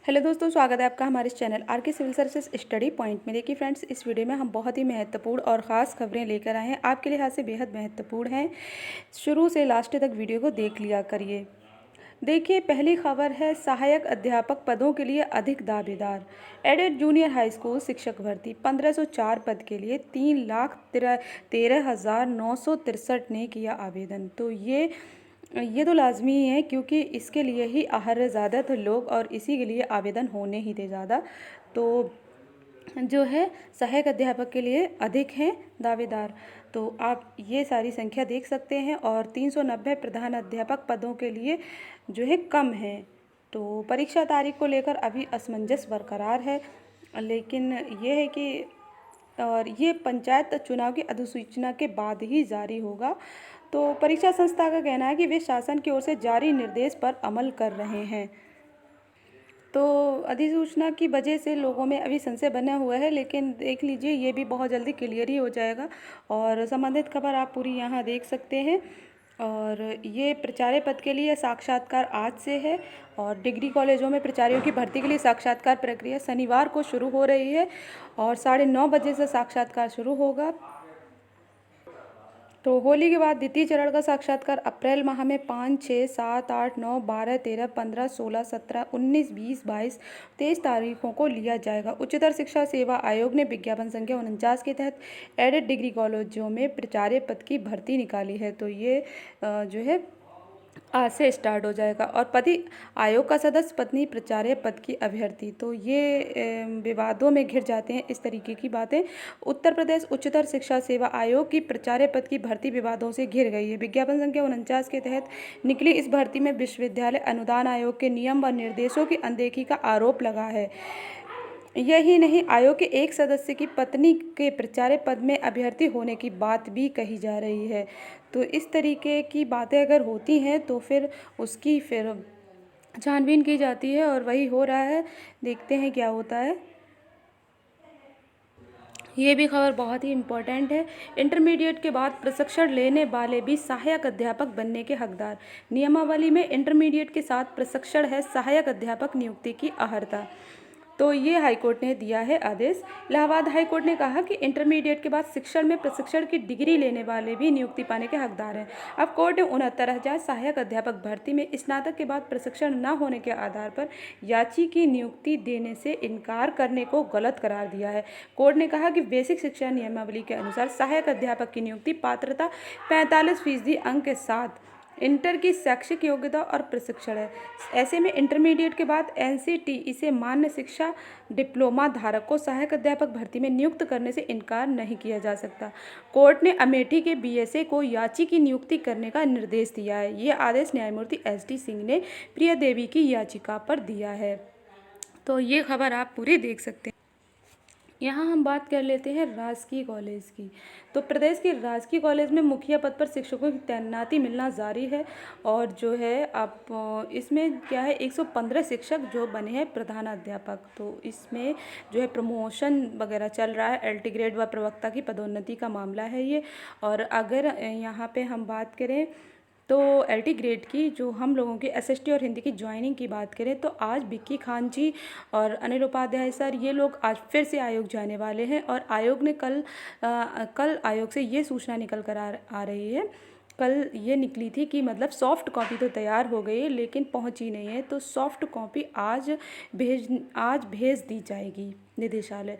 Hello दोस्तों, स्वागत है आपका हमारे इस चैनल आर के सिविल सर्विसेज स्टडी पॉइंट में। देखिए फ्रेंड्स, इस वीडियो में हम बहुत ही महत्वपूर्ण और ख़ास खबरें लेकर आए हैं। आपके लिहाज से बेहद महत्वपूर्ण हैं। शुरू से लास्ट तक वीडियो को देख लिया करिए। देखिए, पहली खबर है सहायक अध्यापक पदों के लिए अधिक दावेदार। एडेड जूनियर हाई स्कूल शिक्षक भर्ती 1504 पद के लिए 3,13,963 ने किया आवेदन। तो ये तो लाजमी ही है, क्योंकि इसके लिए ही आहर ज़्यादा थे लोग और इसी के लिए आवेदन होने ही थे ज़्यादा। तो जो है सहायक अध्यापक के लिए अधिक हैं दावेदार। तो आप ये सारी संख्या देख सकते हैं। और 390 प्रधान अध्यापक पदों के लिए जो है कम है। तो परीक्षा तारीख को लेकर अभी असमंजस बरकरार है, लेकिन ये है कि और ये पंचायत चुनाव की अधिसूचना के बाद ही जारी होगा। तो परीक्षा संस्था का कहना है कि वे शासन की ओर से जारी निर्देश पर अमल कर रहे हैं। तो अधिसूचना की वजह से लोगों में अभी संशय बना हुआ है, लेकिन देख लीजिए ये भी बहुत जल्दी क्लियर ही हो जाएगा। और संबंधित खबर आप पूरी यहाँ देख सकते हैं। और ये प्राचार्य पद के लिए साक्षात्कार आज से है। और डिग्री कॉलेजों में प्राचार्यों की भर्ती के लिए साक्षात्कार प्रक्रिया शनिवार को शुरू हो रही है और 9:30 बजे से साक्षात्कार शुरू होगा। तो होली के बाद द्वितीय चरण का साक्षात्कार अप्रैल माह में 5, 6, 7, 8, 9, 12, 13, 15, 16, 17, 19, 20, 22, 23 तारीखों को लिया जाएगा। उच्चतर शिक्षा सेवा आयोग ने विज्ञापन संख्या 49 के तहत एडेड डिग्री कॉलेजों में प्राचार्य पद की भर्ती निकाली है। तो ये जो है आज से स्टार्ट हो जाएगा। और पति आयोग का सदस्य पत्नी प्राचार्य पद की अभ्यर्थी, तो ये विवादों में घिर जाते हैं इस तरीके की बातें। उत्तर प्रदेश उच्चतर शिक्षा सेवा आयोग की प्राचार्य पद की भर्ती विवादों से घिर गई है। विज्ञापन संख्या 49 के तहत निकली इस भर्ती में विश्वविद्यालय अनुदान आयोग के नियम व निर्देशों की अनदेखी का आरोप लगा है। यही नहीं, आयोग के एक सदस्य की पत्नी के प्राचार्य पद में अभ्यर्थी होने की बात भी कही जा रही है। तो इस तरीके की बातें अगर होती हैं तो फिर उसकी फिर छानबीन की जाती है और वही हो रहा है। देखते हैं क्या होता है। ये भी खबर बहुत ही इम्पोर्टेंट है। इंटरमीडिएट के बाद प्रशिक्षण लेने वाले भी सहायक अध्यापक बनने के हकदार। नियमावली में इंटरमीडिएट के साथ प्रशिक्षण है सहायक अध्यापक नियुक्ति की अहर्ता। तो ये हाईकोर्ट ने दिया है आदेश। इलाहाबाद हाईकोर्ट ने कहा कि इंटरमीडिएट के बाद शिक्षण में प्रशिक्षण की डिग्री लेने वाले भी नियुक्ति पाने के हकदार हैं। अब कोर्ट ने 69,000 सहायक अध्यापक भर्ती में स्नातक के बाद प्रशिक्षण न होने के आधार पर याची की नियुक्ति देने से इनकार करने को गलत करार दिया है। कोर्ट ने कहा कि बेसिक शिक्षा नियमावली के अनुसार सहायक अध्यापक की नियुक्ति पात्रता 45% अंक के साथ इंटर की शैक्षिक योग्यता और प्रशिक्षण है। ऐसे में इंटरमीडिएट के बाद एनसीटीई से मान्य शिक्षा डिप्लोमा धारक को सहायक अध्यापक भर्ती में नियुक्त करने से इनकार नहीं किया जा सकता। कोर्ट ने अमेठी के बीएसए को याची की नियुक्ति करने का निर्देश दिया है। ये आदेश न्यायमूर्ति एसडी सिंह ने प्रिया देवी की याचिका पर दिया है। तो ये खबर आप पूरी देख सकते हैं। यहाँ हम बात कर लेते हैं राजकीय कॉलेज की। तो प्रदेश के राजकीय कॉलेज में मुखिया पद पर शिक्षकों की तैनाती मिलना जारी है। और जो है अब इसमें क्या है, 115 शिक्षक जो बने हैं प्रधानाध्यापक। तो इसमें जो है प्रमोशन वगैरह चल रहा है। एलटी ग्रेड व प्रवक्ता की पदोन्नति का मामला है ये। और अगर यहाँ पे हम बात करें तो एलटी ग्रेड की जो हम लोगों की एसएसटी और हिंदी की ज्वाइनिंग की बात करें तो आज विक्की खान जी और अनिल उपाध्याय सर ये लोग आज फिर से आयोग जाने वाले हैं। और आयोग ने कल आयोग से ये सूचना निकल कर आ रही है। कल ये निकली थी कि मतलब सॉफ्ट कॉपी तो तैयार हो गई है लेकिन पहुंची नहीं है। तो सॉफ्ट कॉपी आज भेज दी जाएगी निदेशालय,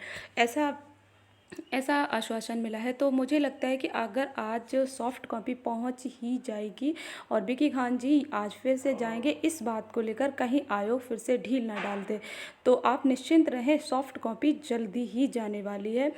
ऐसा आश्वासन मिला है। तो मुझे लगता है कि अगर आज सॉफ्ट कॉपी पहुंच ही जाएगी और विक्की खान जी आज फिर से जाएंगे, इस बात को लेकर कहीं आयोग फिर से ढील ना डाल दे, तो आप निश्चिंत रहें, सॉफ्ट कॉपी जल्दी ही जाने वाली है।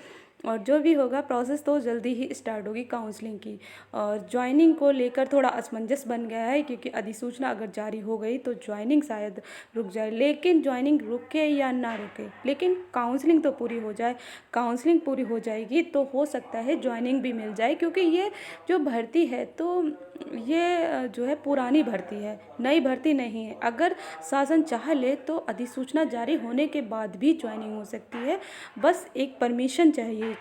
और जो भी होगा प्रोसेस तो जल्दी ही स्टार्ट होगी काउंसलिंग की। और ज्वाइनिंग को लेकर थोड़ा असमंजस बन गया है, क्योंकि अधिसूचना अगर जारी हो गई तो ज्वाइनिंग शायद रुक जाए। लेकिन ज्वाइनिंग रुके या ना रुके, लेकिन काउंसलिंग तो पूरी हो जाए। काउंसलिंग पूरी हो जाएगी तो हो सकता है ज्वाइनिंग भी मिल जाए, क्योंकि ये जो भर्ती है तो ये जो है पुरानी भर्ती है, नई भर्ती नहीं है। अगर शासन चाह ले तो अधिसूचना जारी होने के बाद भी ज्वाइनिंग हो सकती है। बस एक परमिशन चाहिए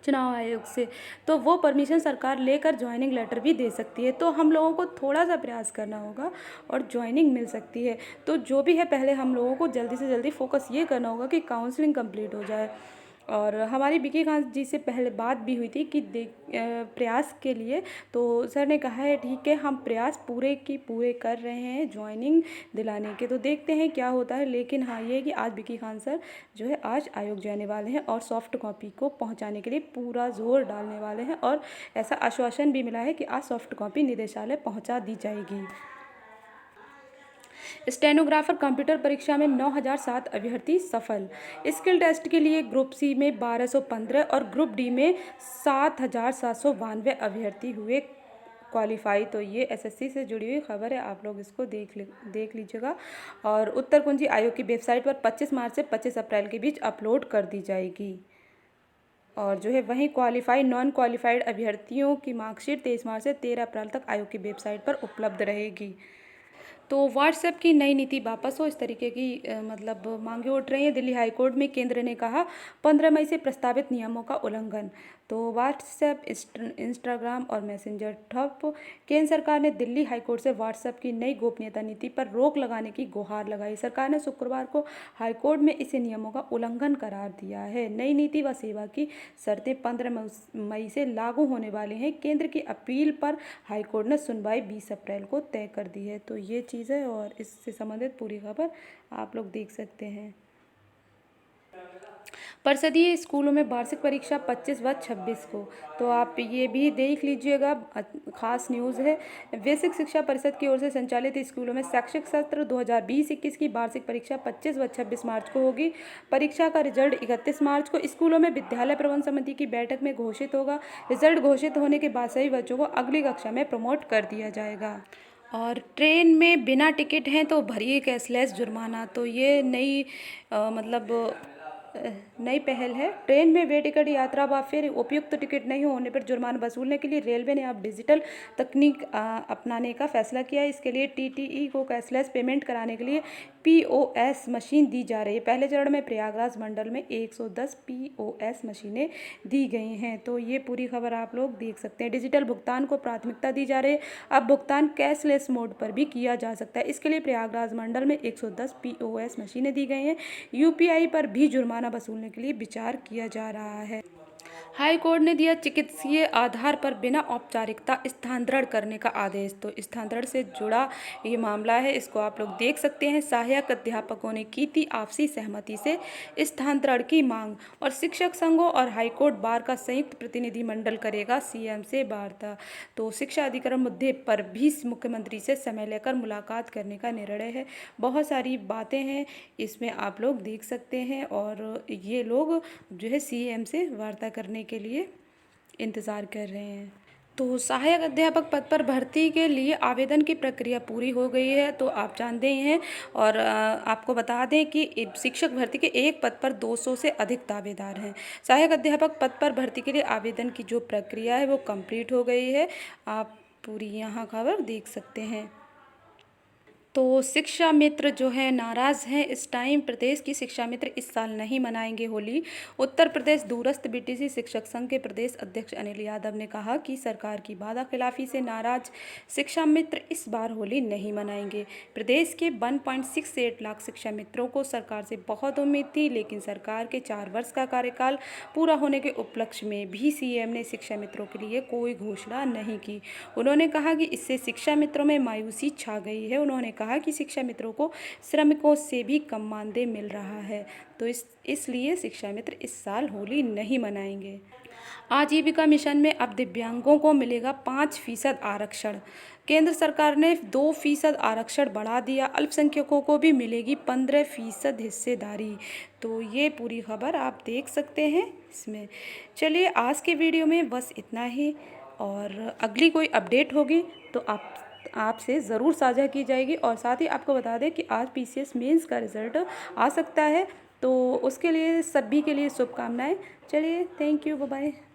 चुनाव आयोग से, तो वो परमिशन सरकार लेकर ज्वाइनिंग लेटर भी दे सकती है। तो हम लोगों को थोड़ा सा प्रयास करना होगा और ज्वाइनिंग मिल सकती है। तो जो भी है, पहले हम लोगों को जल्दी से जल्दी फोकस ये करना होगा कि काउंसलिंग कंप्लीट हो जाए। और हमारी विकी खान जी से पहले बात भी हुई थी कि प्रयास के लिए, तो सर ने कहा है ठीक है, हम प्रयास पूरे की पूरे कर रहे हैं ज्वाइनिंग दिलाने के, तो देखते हैं क्या होता है। लेकिन हाँ, ये है कि आज विकी खान सर जो है आज आयोग जाने वाले हैं और सॉफ्ट कॉपी को पहुंचाने के लिए पूरा जोर डालने वाले हैं, और ऐसा आश्वासन भी मिला है कि आज सॉफ्ट कॉपी निदेशालय पहुंचा दी जाएगी। स्टेनोग्राफर कंप्यूटर परीक्षा में 9007 अभ्यर्थी सफल। स्किल टेस्ट के लिए ग्रुप सी में 1215 और ग्रुप डी में 7792 अभ्यर्थी हुए क्वालिफाई। तो ये एसएससी से जुड़ी हुई खबर है, आप लोग इसको देख लीजिएगा। और उत्तर कुंजी आयोग की वेबसाइट पर 25 मार्च से 25 अप्रैल के बीच अपलोड कर दी जाएगी। और जो है वहीं क्वालिफाइड नॉन क्वालिफाइड अभ्यर्थियों की मार्कशीट 23 मार्च से 13 अप्रैल तक आयोग की वेबसाइट पर उपलब्ध रहेगी। तो व्हाट्सएप की नई नीति वापस हो, इस तरीके की मतलब मांगे उठ रही हैं। दिल्ली हाईकोर्ट में केंद्र ने कहा 15 मई से प्रस्तावित नियमों का उल्लंघन। तो व्हाट्सएप, इंस्टाग्राम और मैसेंजर ठप। केंद्र सरकार ने दिल्ली हाईकोर्ट से व्हाट्सएप की नई गोपनीयता नीति पर रोक लगाने की गुहार लगाई। सरकार ने शुक्रवार को हाईकोर्ट में इसे नियमों का उल्लंघन करार दिया है। नई नीति व सेवा की शर्तें 15 मई से लागू होने वाली हैं। केंद्र की अपील पर हाईकोर्ट ने सुनवाई 20 अप्रैल को तय कर दी है। तो ये चीज़ है, और इससे संबंधित पूरी खबर आप लोग देख सकते हैं। परिषदीय स्कूलों में वार्षिक परीक्षा 25 व 26 को, तो आप ये भी देख लीजिएगा, खास न्यूज़ है। बेसिक शिक्षा परिषद की ओर से संचालित स्कूलों में शैक्षिक सत्र 2020-21 की वार्षिक परीक्षा 25 व 26 मार्च को होगी। परीक्षा का रिजल्ट 31 मार्च को स्कूलों में विद्यालय प्रबंधन समिति की बैठक में घोषित होगा। रिजल्ट घोषित होने के बाद सभी बच्चों को अगली कक्षा में प्रमोट कर दिया जाएगा। और ट्रेन में बिना टिकट हैं तो भरिए कैशलेस जुर्माना। तो ये नई नई पहल है। ट्रेन में बेटिकट यात्रा व फिर उपयुक्त टिकट नहीं होने पर जुर्माना वसूलने के लिए रेलवे ने अब डिजिटल तकनीक अपनाने का फैसला किया है। इसके लिए टीटीई को कैशलेस पेमेंट कराने के लिए पीओएस मशीन दी जा रही है। पहले चरण में प्रयागराज मंडल में 110 पीओएस मशीनें दी गई हैं। तो ये पूरी खबर आप लोग देख सकते हैं। डिजिटल भुगतान को प्राथमिकता दी जा रही है। अब भुगतान कैशलेस मोड पर भी किया जा सकता है। इसके लिए प्रयागराज मंडल में 110 पीओएस मशीनें दी गई हैं। यूपीआई पर भी जुर्माना वसूलने के लिए विचार किया जा रहा है। हाई कोर्ट ने दिया चिकित्सीय आधार पर बिना औपचारिकता स्थानांतरण करने का आदेश। तो स्थानांतरण से जुड़ा ये मामला है, इसको आप लोग देख सकते हैं। सहायक अध्यापकों ने की थी आपसी सहमति से स्थानांतरण की मांग, और शिक्षक संघों और हाईकोर्ट बार का संयुक्त प्रतिनिधिमंडल करेगा सीएम से वार्ता। तो शिक्षा अधिकरण मुद्दे पर भी मुख्यमंत्री से समय लेकर मुलाकात करने का निर्णय है। बहुत सारी बातें हैं इसमें, आप लोग देख सकते हैं। और ये लोग जो है सीएम से वार्ता करने के लिए इंतज़ार कर रहे हैं। तो सहायक अध्यापक पद पर भर्ती के लिए आवेदन की प्रक्रिया पूरी हो गई है, तो आप जानते ही हैं। और आपको बता दें कि शिक्षक भर्ती के एक पद पर 200 से अधिक दावेदार हैं। सहायक अध्यापक पद पर भर्ती के लिए आवेदन की जो प्रक्रिया है वो कंप्लीट हो गई है। आप पूरी यहाँ खबर देख सकते हैं। तो शिक्षा मित्र जो है नाराज़ हैं इस टाइम। प्रदेश की शिक्षा मित्र इस साल नहीं मनाएंगे होली। उत्तर प्रदेश दूरस्थ बीटीसी शिक्षक संघ के प्रदेश अध्यक्ष अनिल यादव ने कहा कि सरकार की वादा खिलाफी से नाराज शिक्षा मित्र इस बार होली नहीं मनाएंगे। प्रदेश के 1.68 लाख शिक्षा मित्रों को सरकार से बहुत उम्मीद थी, लेकिन सरकार के 4 वर्ष का कार्यकाल पूरा होने के उपलक्ष्य में भी सीएम ने शिक्षा मित्रों के लिए कोई घोषणा नहीं की। उन्होंने कहा कि इससे शिक्षा मित्रों में मायूसी छा गई है। उन्होंने कहा कि शिक्षा मित्रों को श्रमिकों से भी कम मानदेय मिल रहा है, तो इसलिए शिक्षा मित्र इस साल होली नहीं मनाएंगे। आजीविका मिशन में अब दिव्यांगों को मिलेगा 5% आरक्षण। केंद्र सरकार ने 2% आरक्षण बढ़ा दिया। अल्पसंख्यकों को भी मिलेगी 15% हिस्सेदारी। तो ये पूरी खबर आप देख सकते हैं इसमें। चलिए आज के वीडियो में बस इतना ही, और अगली कोई अपडेट होगी तो आपसे ज़रूर साझा की जाएगी। और साथ ही आपको बता दें कि आज पीसीएस मेंस का रिज़ल्ट आ सकता है, तो उसके लिए सभी के लिए शुभकामनाएं। चलिए, थैंक यू, बाय बाय।